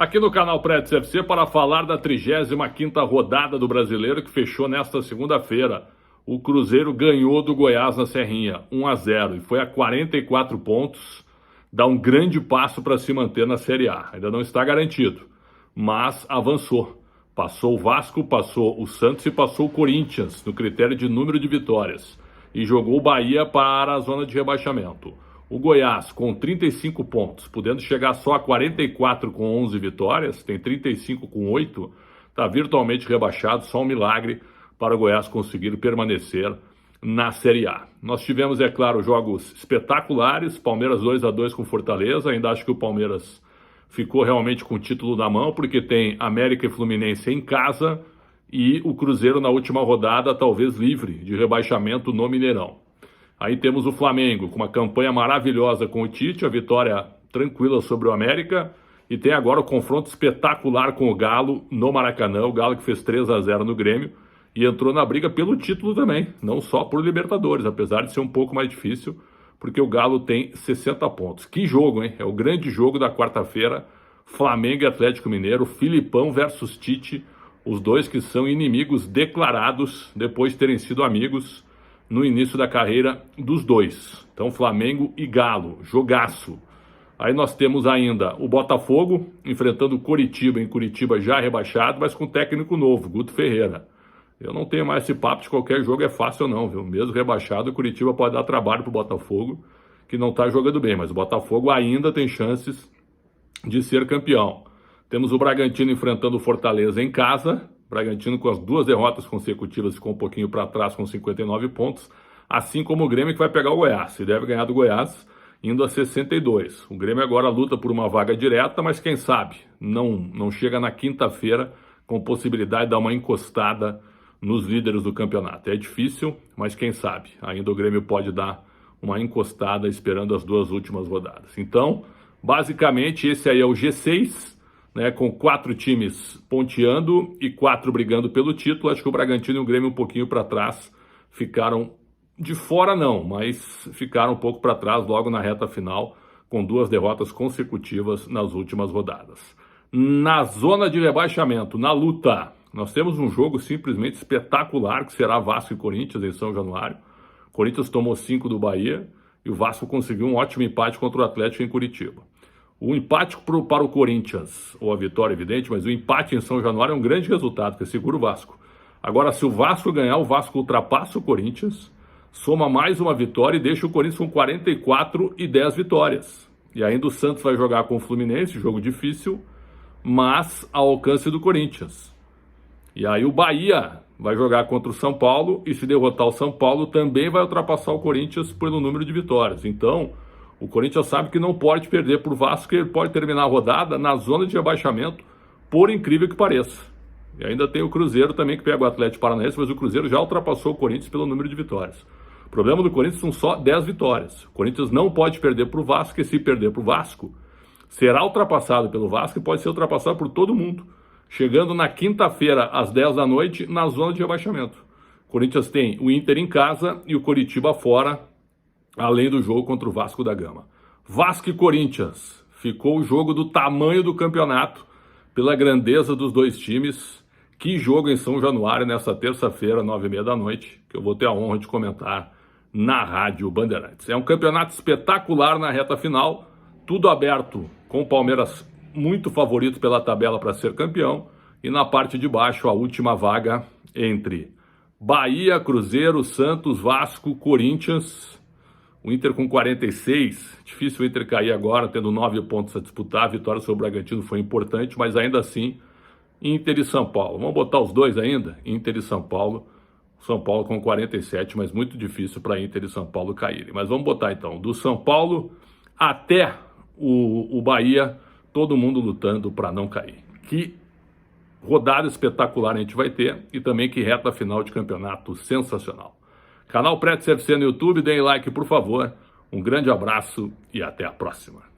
Aqui no canal Prédios FC para falar da 35ª rodada do Brasileiro que fechou nesta segunda-feira. O Cruzeiro ganhou do Goiás na Serrinha, 1-0, e foi a 44 pontos, dá um grande passo para se manter na Série A. Ainda não está garantido, mas avançou. Passou o Vasco, passou o Santos e passou o Corinthians no critério de número de vitórias. E jogou o Bahia para a zona de rebaixamento. O Goiás, com 35 pontos, podendo chegar só a 44 com 11 vitórias, tem 35 com 8, está virtualmente rebaixado, só um milagre para o Goiás conseguir permanecer na Série A. Nós tivemos, é claro, jogos espetaculares, Palmeiras 2-2 com Fortaleza, ainda acho que o Palmeiras ficou realmente com o título na mão, porque tem América e Fluminense em casa e o Cruzeiro na última rodada, talvez livre de rebaixamento no Mineirão. Aí temos o Flamengo com uma campanha maravilhosa com o Tite, a vitória tranquila sobre o América, e tem agora o confronto espetacular com o Galo no Maracanã, o Galo que fez 3-0 no Grêmio e entrou na briga pelo título também, não só por Libertadores, apesar de ser um pouco mais difícil, porque o Galo tem 60 pontos. Que jogo, hein? É o grande jogo da quarta-feira, Flamengo e Atlético Mineiro, Filipão versus Tite, os dois que são inimigos declarados depois de terem sido amigos no início da carreira dos dois. Então, Flamengo e Galo, jogaço. Aí nós temos ainda o Botafogo enfrentando o Coritiba, em Curitiba já rebaixado, mas com técnico novo, Guto Ferreira. Eu não tenho mais esse papo de qualquer jogo é fácil não, viu? Mesmo rebaixado, o Curitiba pode dar trabalho pro Botafogo, que não está jogando bem, mas o Botafogo ainda tem chances de ser campeão. Temos o Bragantino enfrentando o Fortaleza em casa, Bragantino com as 2 derrotas consecutivas ficou um pouquinho para trás com 59 pontos, assim como o Grêmio que vai pegar o Goiás, e deve ganhar do Goiás indo a 62. O Grêmio agora luta por uma vaga direta, mas quem sabe não chega na quinta-feira com possibilidade de dar uma encostada nos líderes do campeonato. É difícil, mas quem sabe, ainda o Grêmio pode dar uma encostada esperando as 2 últimas rodadas. Então, basicamente esse aí é o G6, né, com 4 times ponteando e 4 brigando pelo título. Acho que o Bragantino e o Grêmio um pouquinho para trás ficaram de fora não, mas ficaram um pouco para trás logo na reta final, com 2 derrotas consecutivas nas últimas rodadas. Na zona de rebaixamento, na luta, nós temos um jogo simplesmente espetacular, que será Vasco e Corinthians em São Januário. O Corinthians tomou 5 do Bahia e o Vasco conseguiu um ótimo empate contra o Atlético em Curitiba. O empate para o Corinthians, ou a vitória evidente, mas o empate em São Januário é um grande resultado, que segura o Vasco. Agora, se o Vasco ganhar, o Vasco ultrapassa o Corinthians, soma mais uma vitória e deixa o Corinthians com 44 e 10 vitórias. E ainda o Santos vai jogar com o Fluminense, jogo difícil, mas ao alcance do Corinthians. E aí o Bahia vai jogar contra o São Paulo e se derrotar o São Paulo também vai ultrapassar o Corinthians pelo número de vitórias. Então, o Corinthians sabe que não pode perder para o Vasco, que ele pode terminar a rodada na zona de rebaixamento, por incrível que pareça. E ainda tem o Cruzeiro também que pega o Atlético Paranaense, mas o Cruzeiro já ultrapassou o Corinthians pelo número de vitórias. O problema do Corinthians são só 10 vitórias. O Corinthians não pode perder para o Vasco, e se perder para o Vasco, será ultrapassado pelo Vasco e pode ser ultrapassado por todo mundo, chegando na quinta-feira às 10 da noite na zona de rebaixamento. O Corinthians tem o Inter em casa e o Coritiba fora, além do jogo contra o Vasco da Gama. Vasco e Corinthians, ficou o jogo do tamanho do campeonato, pela grandeza dos 2 times. Que jogo em São Januário nessa terça-feira, 9h30 da noite, que eu vou ter a honra de comentar na Rádio Bandeirantes. É um campeonato espetacular na reta final, tudo aberto, com o Palmeiras muito favorito pela tabela para ser campeão, e na parte de baixo a última vaga entre Bahia, Cruzeiro, Santos, Vasco, Corinthians. O Inter com 46, difícil o Inter cair agora, tendo 9 pontos a disputar. A vitória sobre o Bragantino foi importante, mas ainda assim, Inter e São Paulo. Vamos botar os dois ainda? Inter e São Paulo. São Paulo com 47, mas muito difícil para Inter e São Paulo caírem. Mas vamos botar então, do São Paulo até o Bahia, todo mundo lutando para não cair. Que rodada espetacular a gente vai ter e também que reta final de campeonato sensacional. Canal Prédios FC no YouTube, deem like por favor. Um grande abraço e até a próxima.